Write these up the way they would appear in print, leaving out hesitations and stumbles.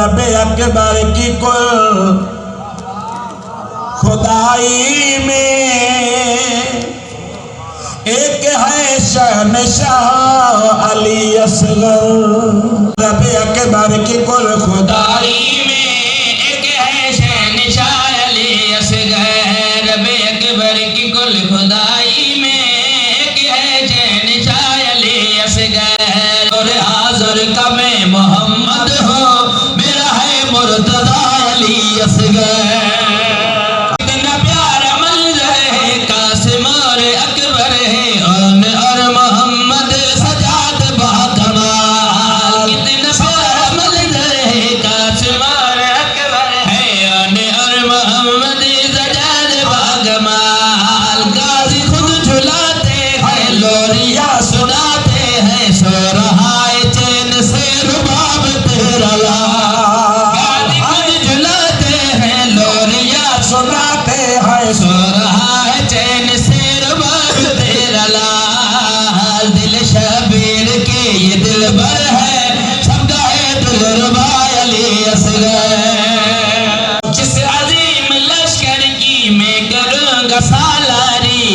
रब अकबर की कुल खुदाई में एक है शहनशाह अली असगर। रब अकबर की कुल खुदाई में एक है शहनशाह अली असगर। रब अकबर की कुल खुदाई में एक है शहनशाह अली असगर। और हाज़िर का मैं मोहम्मद हूँ, मेरा है मुर्तज़ा अली असगर।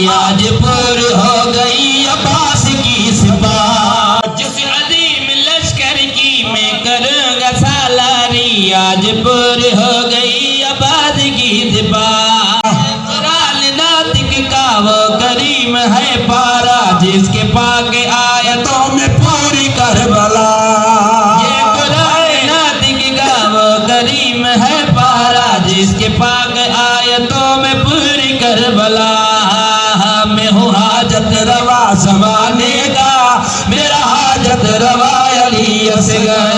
आज पूर हो गई अब्बास की सिपा। जिस अजीम लश्कर की मैं करूँगा सालारी, आज पूर हो गई अब्बास की सिपा। कुरान नातिक का वो करीम है पारा, जिसके पाक आयतों में पूरी करबला। ये कुरान नातिक का वो करीम है पारा, जिसके पाक आयतों में पूरी करबला। मैं हूँ हाजत रवा ज़माने का, मेरा हाजत रवा अली असगर।